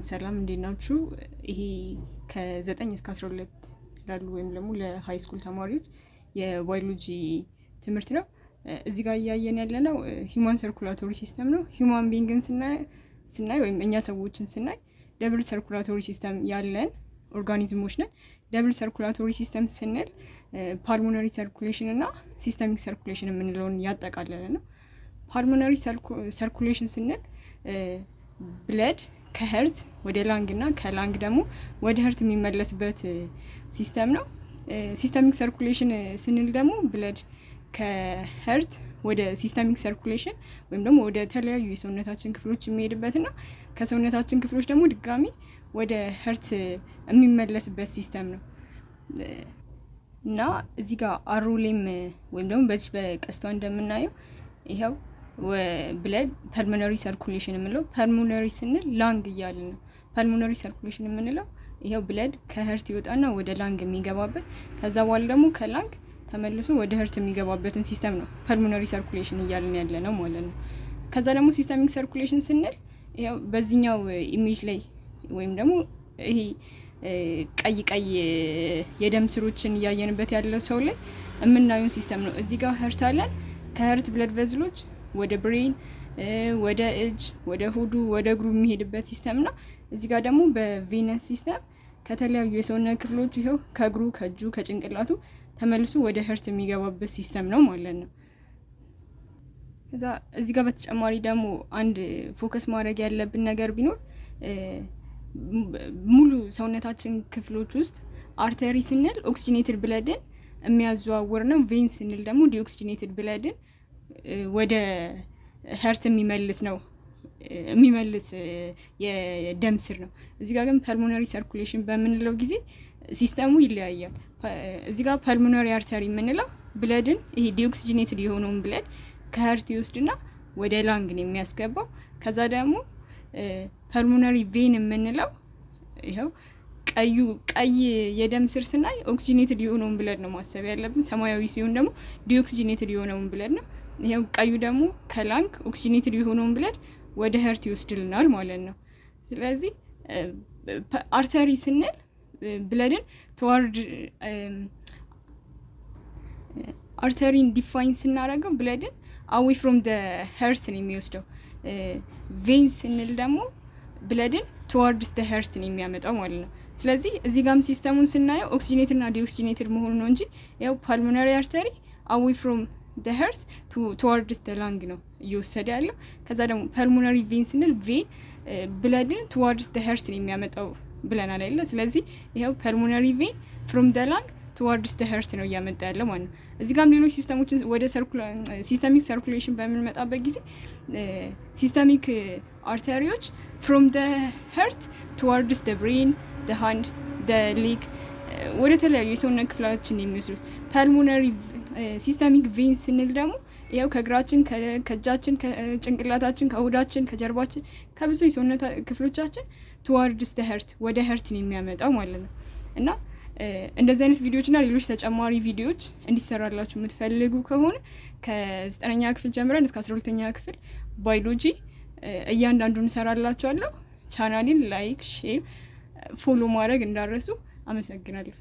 ሰላም እንዴት ናችሁ? ይሄ ከ9 እስከ 12 ላሉ ወይም ደግሞ ለሃይ ስኩል ተማሪዎች የባዮሎጂ ትምህርት ነው። እዚህ ጋር እያየን ያለነው ሂውማን ሰርኩላቶሪ ሲስተም ነው። ሂውማን ቢንግን ስናይ ወይም እኛ ሰዎችን ስናይ ደብል ሰርኩላቶሪ ሲስተም ያለን ኦርጋኒዝሞች ነን። ደብል ሰርኩላቶሪ ሲስተም ስንል ፓልሞነሪ ሰርኩሌሽን እና ሲስተሚክ ሰርኩሌሽን የምንለውን ያጠቃለለ ነው። ፓልሞነሪ ሰርኩሌሽን ስንል ብለድ ከሄርት ወደ ላንግ እና ከላንግ ደግሞ ወደ ሄርት የሚመለስበት ሲስተም ነው። ሲስተሚክ ሰርኩሌሽን ስንል ደግሞ ብለድ ከሄርት ወደ ሲስተሚክ ሰርኩሌሽን ወይም ደግሞ ወደ ተለያዩ የሰውነታችን ክፍሎች የሚሄድበትና ከሰውነታችን ክፍሎች ደግሞ ድጋሚ ወደ ሄርት የሚመለስበት ሲስተም ነው እና እዚህ ጋር አሮሌም ወይም ደግሞ በዚህ በቀስቷ እንደምናየው ይኸው ብለድ ፐልሞነሪ ሰርኩሌሽን የምንለው ፐልሞነሪ ስንል ላንግ እያልን ነው። ፐልሞነሪ ሰርኩሌሽን የምንለው ይኸው ብለድ ከሄርት ይወጣና ወደ ላንግ የሚገባበት ከዛ በኋላ ደግሞ ከላንግ ተመልሶ ወደ ሄርት የሚገባበትን ሲስተም ነው ፐልሞነሪ ሰርኩሌሽን እያልን ያለ ነው ማለት ነው። ከዛ ደግሞ ሲስተሚክ ሰርኩሌሽን ስንል ይኸው በዚህኛው ኢሜጅ ላይ ወይም ደግሞ ይሄ ቀይ የደም ስሮችን እያየንበት ያለው ሰው ላይ የምናየውን ሲስተም ነው። እዚህ ጋር ሄርት አለን። ከሄርት ብለድ ቬዝሎች ወደ ብሬን፣ ወደ እጅ፣ ወደ ሆዱ፣ ወደ እግሩ የሚሄድበት ሲስተም ነው። እዚህ ጋር ደግሞ በቬነስ ሲስተም ከተለያዩ የሰውነት ክፍሎች ይኸው ከእግሩ፣ ከእጁ፣ ከጭንቅላቱ ተመልሶ ወደ ሄርት የሚገባበት ሲስተም ነው ማለት ነው። ከዛ እዚህ ጋር በተጨማሪ ደግሞ አንድ ፎከስ ማድረግ ያለብን ነገር ቢኖር ሙሉ ሰውነታችን ክፍሎች ውስጥ አርተሪ ስንል ኦክሲጂኔትድ ብለድን የሚያዘዋውር ነው። ቬን ስንል ደግሞ ዲኦክሲጂኔትድ ብለድን ወደ ሄርት የሚመልስ የደም ስር ነው። እዚህ ጋር ግን ፐልሞነሪ ሰርኩሌሽን በምንለው ጊዜ ሲስተሙ ይለያያል። እዚህ ጋር ፐልሞነሪ አርተሪ የምንለው ብለድን ይሄ ዲኦክሲጂኔትድ የሆነውን ብለድ ከሄርት ይወስድና ወደ ላንግ ነው የሚያስገባው። ከዛ ደግሞ ፐልሞነሪ ቬን የምንለው ይኸው ቀይ የደም ስር ስናይ ኦክሲጂኔትድ የሆነውን ብለድ ነው ማሰብ ያለብን። ሰማያዊ ሲሆን ደግሞ ዲኦክሲጂኔትድ የሆነውን ብለድ ነው። ይሄው ቀዩ ደግሞ ከላንግ ኦክሲጂኔትድ የሆነውን ብለድ ወደ ሄርት ይወስድልናል ማለት ነው። ስለዚህ አርተሪ ስንል ብለድን ተዋርድ አርተሪን ዲፋይን ስናደርገው ብለድን አዌይ ፍሮም ደ ሄርት ነው የሚወስደው። ቬን ስንል ደግሞ ብለድን ቱዋርድስ ደ ሄርት ነው የሚያመጣው ማለት ነው። ስለዚህ እዚህ ጋርም ሲስተሙን ስናየው ኦክሲጂኔትድ እና ዲኦክሲጂኔትድ መሆኑ ነው እንጂ ያው ፓልሞነሪ አርተሪ አዌይ ፍሮም ደ ሄርት ቱዋርድስ ደ ላንግ ነው እየወሰደ ያለው። ከዛ ደግሞ ፐልሞነሪ ቬን ስንል ቬን ብለድን ቱዋርድስ ደ ሄርት ነው የሚያመጣው ብለናል አይደል? ስለዚህ ይሄው ፐልሞነሪ ቬን ፍሮም ደ ላንግ ቱዋርድስ ደ ሄርት ነው እያመጣ ያለው ማለት ነው። እዚህ ጋርም ሌሎች ሲስተሞችን ወደ ሲስተሚክ ሰርኩሌሽን በምንመጣበት ጊዜ ሲስተሚክ አርተሪዎች ፍሮም ደ ሄርት ቱዋርድስ ደ ብሬን፣ ደ ሃንድ፣ ደ ሌግ ወደ ተለያዩ የሰውነት ክፍላችን የሚወስዱት። ፐልሞነሪ ሲስተሚክ ቬን ስንል ደግሞ ያው ከእግራችን፣ ከእጃችን፣ ከጭንቅላታችን፣ ከሆዳችን፣ ከጀርባችን ከብዙ የሰውነት ክፍሎቻችን ቱዋርድስ ደ ሄርት ወደ ሄርት ነው የሚያመጣው ማለት ነው። እና እንደዚህ አይነት ቪዲዮዎች እና ሌሎች ተጨማሪ ቪዲዮዎች እንዲሰራላችሁ የምትፈልጉ ከሆነ ከ9ኛ ክፍል ጀምረን እስከ 12ኛ ክፍል ባዮሎጂ እያንዳንዱን እንሰራላችኋለሁ። ቻናሌን ላይክ፣ ሼር፣ ፎሎ ማድረግ እንዳረሱ። አመሰግናለሁ።